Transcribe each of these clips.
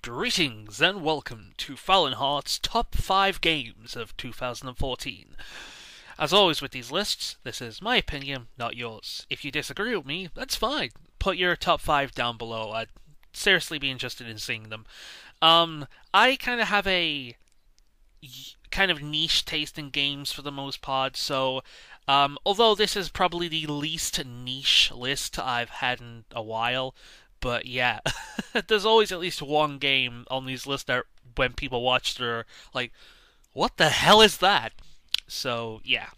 Greetings and welcome to Faolan's Top 5 Games of 2014. As always with these lists, this is my opinion, not yours. If you disagree with me, that's fine. Put your top 5 down below. I'd seriously be interested in seeing them. I kind of have a kind of niche taste in games for the most part, so although this is probably the least niche list I've had in a while, but yeah, there's always at least one game on these lists that when people watch they're like, what the hell is that? So yeah.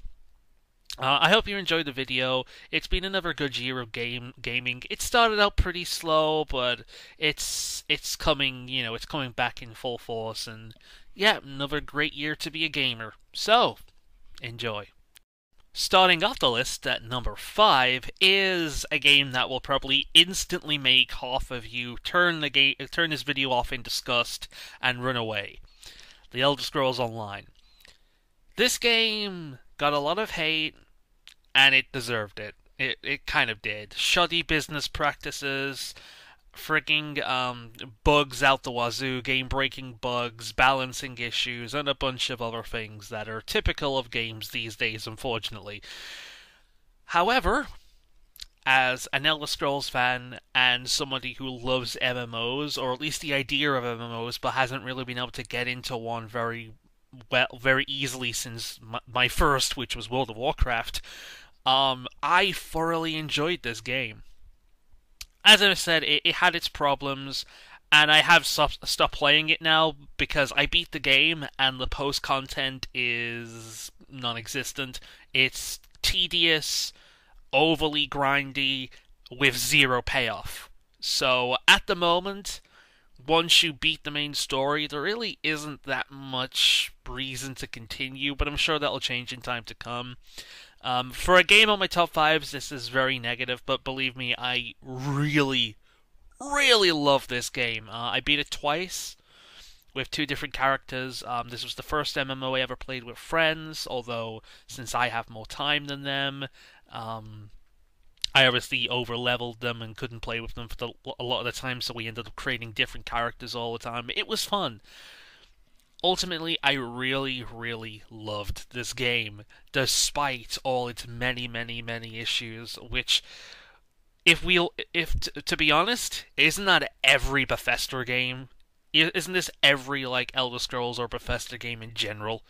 I hope you enjoyed the video. It's been another good year of gaming. It started out pretty slow, but it's coming, it's coming back in full force, and yeah, another great year to be a gamer. So, enjoy. Starting off the list at number 5 is a game that will probably instantly make half of you turn this video off in disgust and run away. The Elder Scrolls Online. This game got a lot of hate, and it deserved it. It kind of did. Shoddy business practices, frigging bugs out the wazoo, game-breaking bugs, balancing issues, and a bunch of other things that are typical of games these days, unfortunately. However, as an Elder Scrolls fan and somebody who loves MMOs, or at least the idea of MMOs, but hasn't really been able to get into one very easily since my first, which was World of Warcraft, I thoroughly enjoyed this game. As I said, it had its problems, and I have stopped playing it now because I beat the game and the post-content is non-existent. It's tedious, overly grindy, with zero payoff. So, at the moment, once you beat the main story, there really isn't that much reason to continue, but I'm sure that'll change in time to come. For a game on my top 5s, this is very negative, but believe me, I really, really love this game. I beat it twice with 2 different characters. This was the first MMO I ever played with friends, although since I have more time than them, I obviously over-leveled them and couldn't play with them for a lot of the time, so we ended up creating different characters all the time. It was fun. Ultimately, I really, really loved this game, despite all its many, many, many issues, which, to be honest, isn't that every Bethesda game? Isn't this every, Elder Scrolls or Bethesda game in general?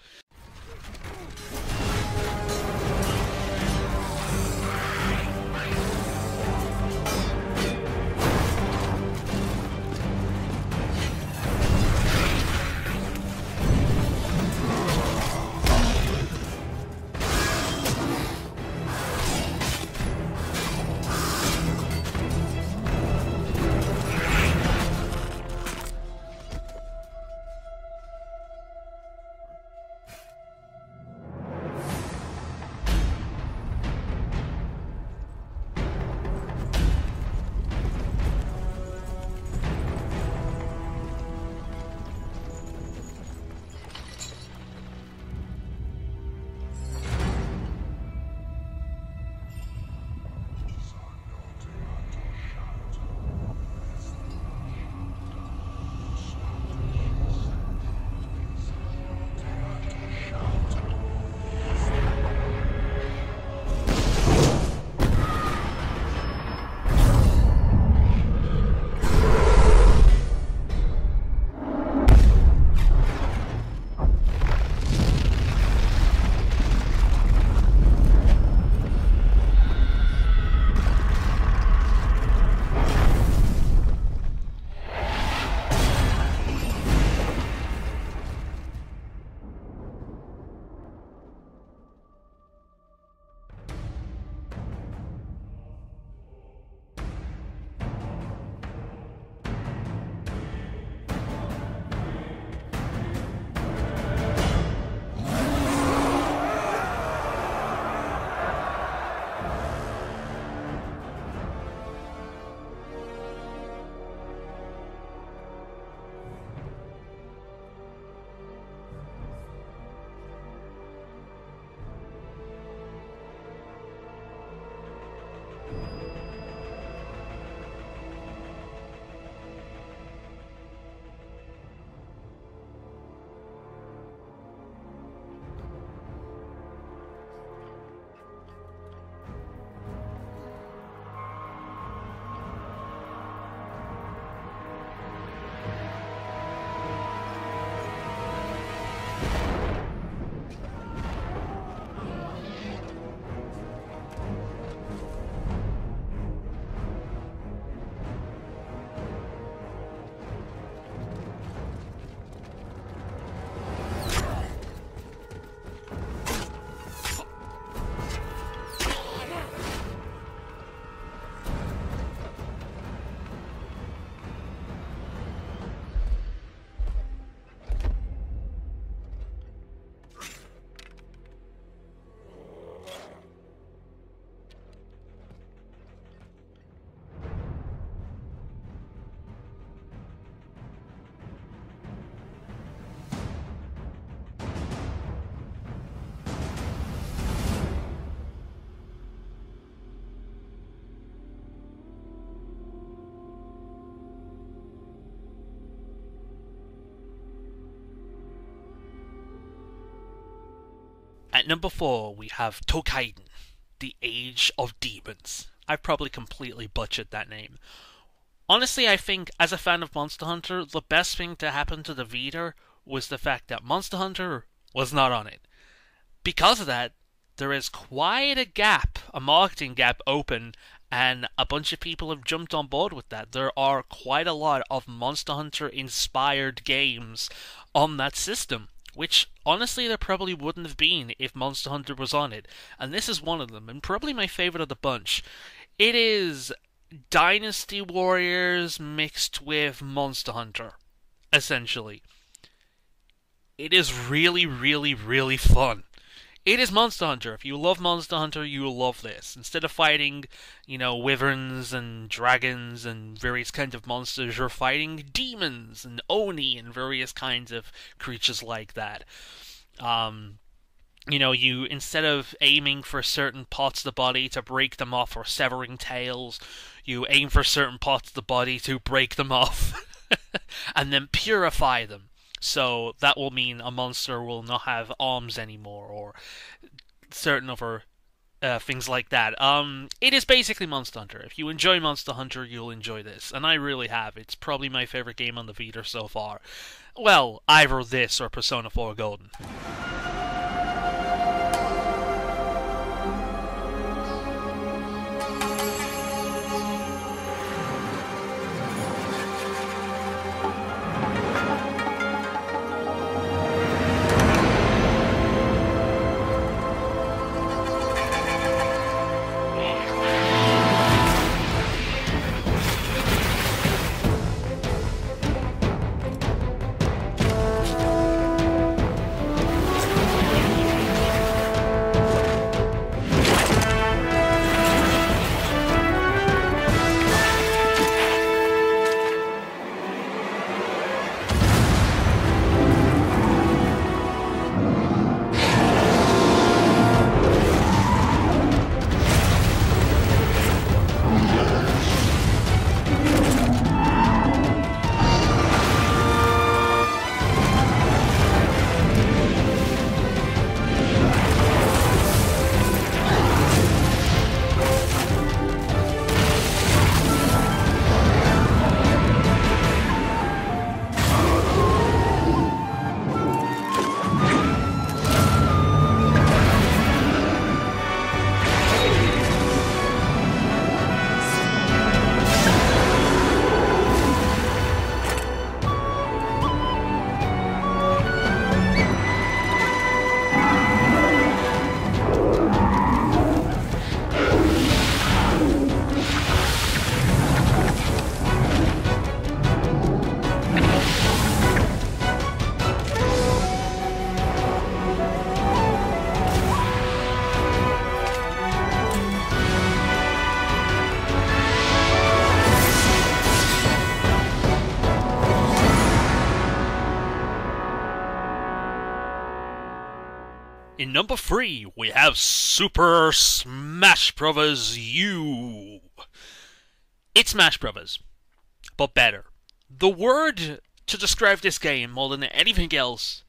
At number 4, we have Tokaiden, The Age of Demons. I've probably completely butchered that name. Honestly, I think, as a fan of Monster Hunter, the best thing to happen to the Vita was the fact that Monster Hunter was not on it. Because of that, there is quite a gap, a marketing gap open, and a bunch of people have jumped on board with that. There are quite a lot of Monster Hunter-inspired games on that system, which, honestly, there probably wouldn't have been if Monster Hunter was on it. And this is one of them, and probably my favorite of the bunch. It is Dynasty Warriors mixed with Monster Hunter, essentially. It is really, really, really fun. It is Monster Hunter. If you love Monster Hunter, you will love this. Instead of fighting, wyverns and dragons and various kinds of monsters, you're fighting demons and Oni and various kinds of creatures like that. You, instead of aiming for certain parts of the body to break them off or severing tails, you aim for certain parts of the body to break them off and then purify them. So that will mean a monster will not have arms anymore, or certain other things like that. It is basically Monster Hunter. If you enjoy Monster Hunter, you'll enjoy this, and I really have. It's probably my favorite game on the Vita so far. Well, either this or Persona 4 Golden. In number 3, we have Super Smash Bros. U. It's Smash Bros., but better. The word to describe this game more than anything else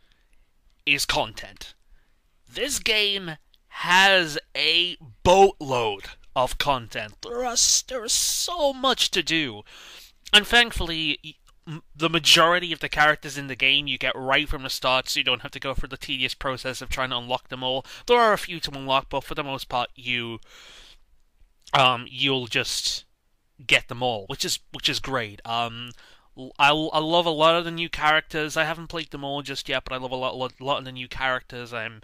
is content. This game has a boatload of content. There's so much to do. And thankfully, the majority of the characters in the game you get right from the start, so you don't have to go through the tedious process of trying to unlock them all. There are a few to unlock, but for the most part, you'll just get them all, which is great. I love a lot of the new characters. I haven't played them all just yet, but I love a lot of the new characters. I'm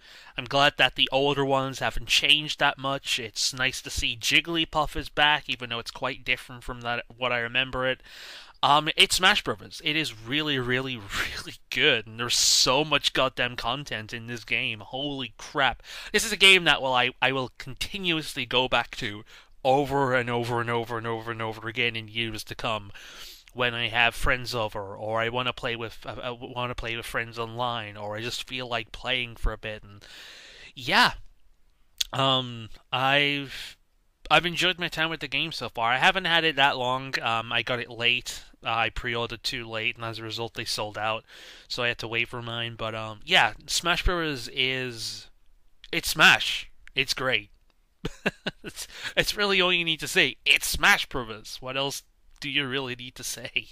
glad that the older ones haven't changed that much. It's nice to see Jigglypuff is back, even though it's quite different from what I remember it. It's Smash Bros. It is really, really, really good, and there's so much goddamn content in this game. Holy crap. This is a game that I will continuously go back to over and over and over and over and over again in years to come when I have friends over, or I want to play with friends online, or I just feel like playing for a bit. And yeah, I've enjoyed my time with the game so far. I haven't had it that long. I got it late. I pre-ordered too late, and as a result, they sold out. So I had to wait for mine. But yeah, Smash Bros. is It's Smash. It's great. it's really all you need to say. It's Smash Brothers. What else do you really need to say?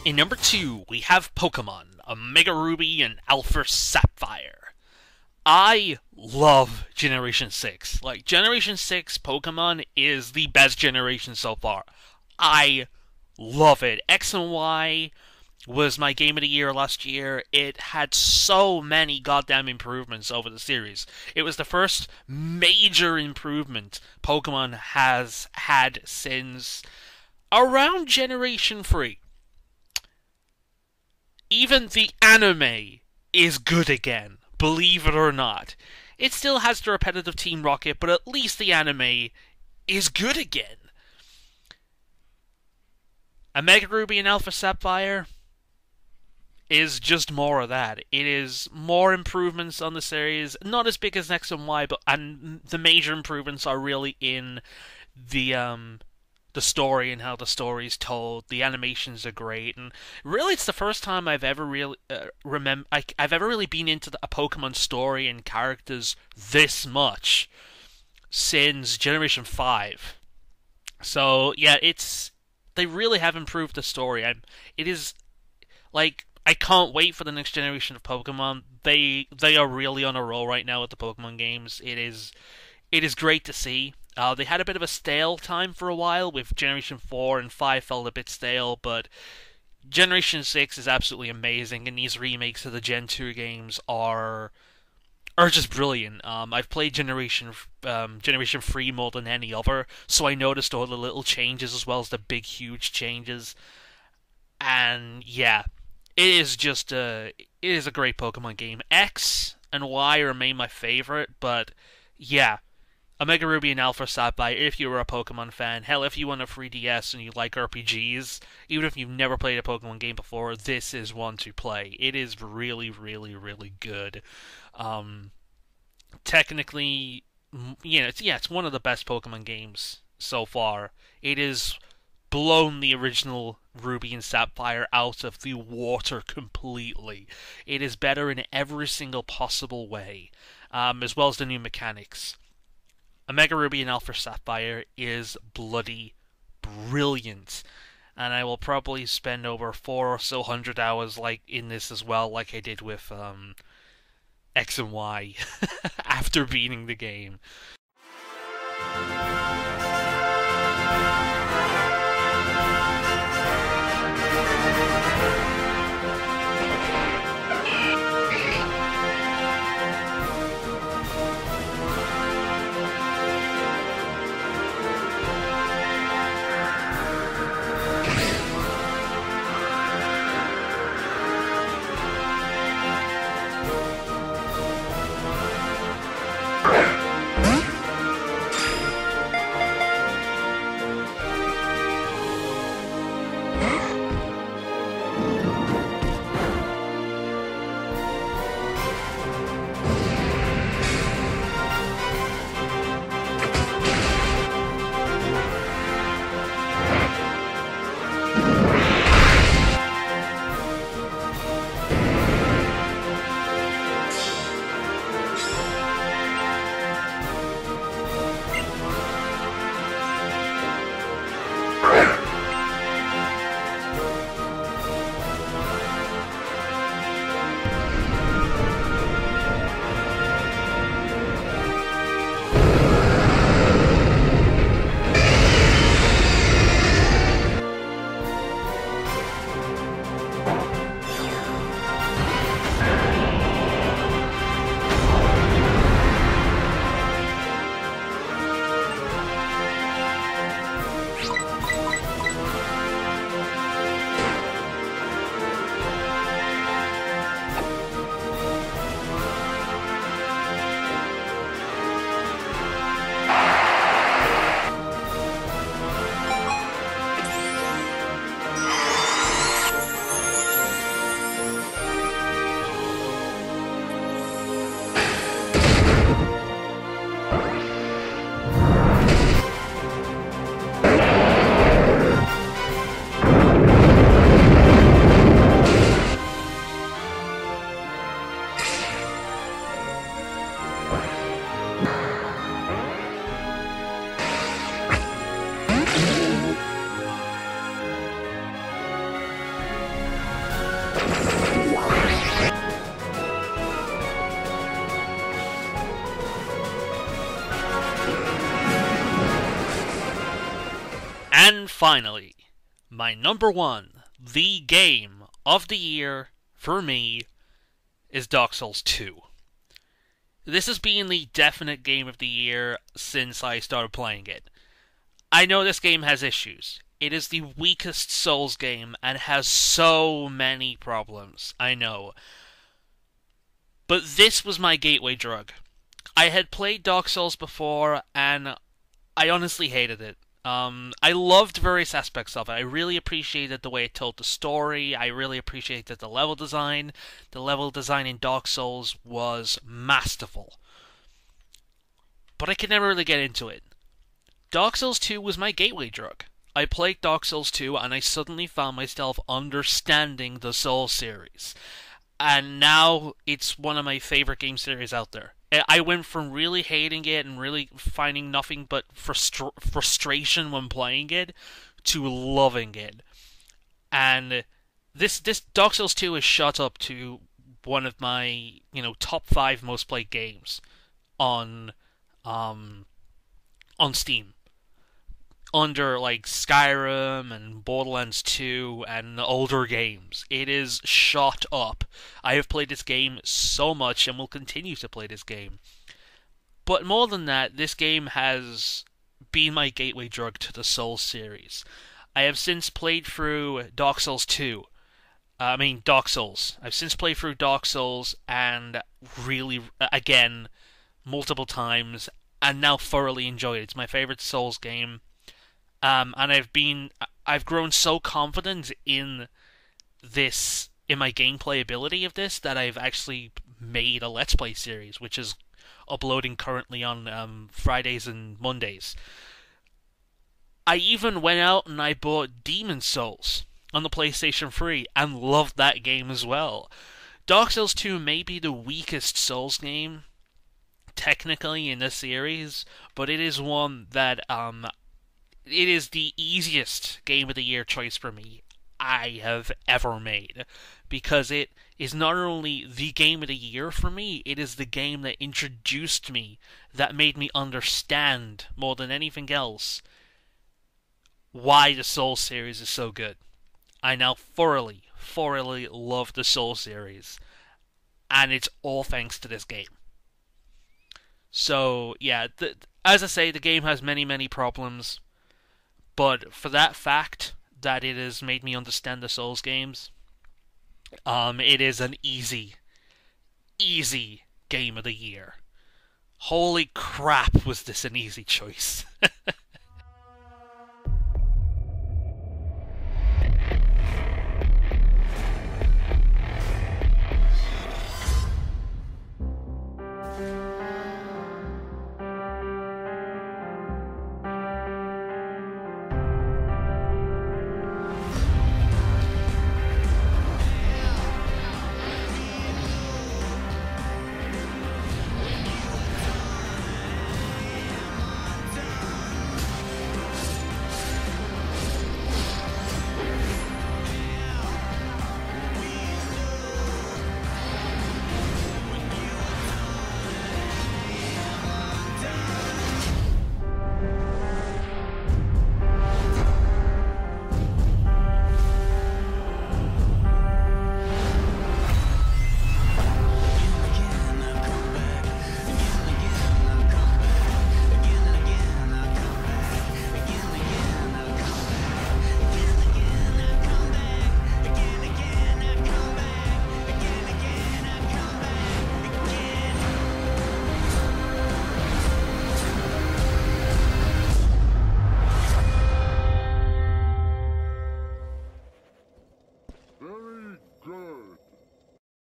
In number 2, we have Pokemon, Omega Ruby and Alpha Sapphire. I love Generation 6. Like, Generation 6 Pokemon is the best generation so far. I love it. X and Y was my game of the year last year. It had so many goddamn improvements over the series. It was the first major improvement Pokemon has had since around Generation 3. Even the anime is good again, believe it or not. It still has the repetitive Team Rocket, but at least the anime is good again. Omega Ruby and Alpha Sapphire is just more of that. It is more improvements on the series, not as big as X and Y, and the major improvements are really in the story and how the story is told. The animations are great, and really, it's the first time I've ever really I've ever really been into a Pokemon story and characters this much since Generation 5. So yeah, they really have improved the story. It is like, I can't wait for the next generation of Pokemon. They are really on a roll right now with the Pokemon games. It is great to see. They had a bit of a stale time for a while with Generation 4 and 5 felt a bit stale, but Generation 6 is absolutely amazing, and these remakes of the Gen 2 games are just brilliant. I've played Generation 3 more than any other, so I noticed all the little changes as well as the big, huge changes. And yeah, It is just it is a great Pokemon game. X and Y remain my favorite, but yeah, Omega Ruby and Alpha Sapphire, if you were a Pokemon fan, hell, if you want a 3DS and you like RPGs, even if you've never played a Pokemon game before, this is one to play. It is really, really, really good. Technically, it's one of the best Pokemon games so far. It is blown the original Ruby and Sapphire out of the water completely. It is better in every single possible way, as well as the new mechanics. Omega Ruby and Alpha Sapphire is bloody brilliant, and I will probably spend over 400 hours like in this as well, like I did with X and Y after beating the game. And finally, my number one, the game of the year for me, is Dark Souls 2. This has been the definite game of the year since I started playing it. I know this game has issues. It is the weakest Souls game and has so many problems, I know. But this was my gateway drug. I had played Dark Souls before and I honestly hated it. I loved various aspects of it. I really appreciated the way it told the story. I really appreciated the level design. The level design in Dark Souls was masterful. But I could never really get into it. Dark Souls 2 was my gateway drug. I played Dark Souls 2 and I suddenly found myself understanding the Souls series. And now it's one of my favorite game series out there. I went from really hating it and really finding nothing but frustration when playing it to loving it. And this Dark Souls 2 is shot up to one of my, top 5 most played games on Steam. Under like Skyrim and Borderlands 2 and older games. It is shot up. I have played this game so much and will continue to play this game. But more than that, this game has been my gateway drug to the Souls series. I have since played through Dark Souls 2, I mean, Dark Souls. I've since played through Dark Souls and really, again, multiple times, and now thoroughly enjoyed it. It's my favorite Souls game. And I've grown so confident in my gameplay ability of this, that I've actually made a Let's Play series, which is uploading currently on Fridays and Mondays. I even went out and I bought Demon Souls on the PlayStation 3 and loved that game as well. Dark Souls 2 may be the weakest Souls game technically in the series, but it is one that it is the easiest Game of the Year choice for me I have ever made, because it is not only the Game of the Year for me, it is the game that introduced me, that made me understand more than anything else why the Souls series is so good. I now thoroughly love the Souls series, and it's all thanks to this game. So, yeah, as I say, the game has many problems, but for that fact that it has made me understand the Souls games, it is an easy Game of the Year. Holy crap, was this an easy choice.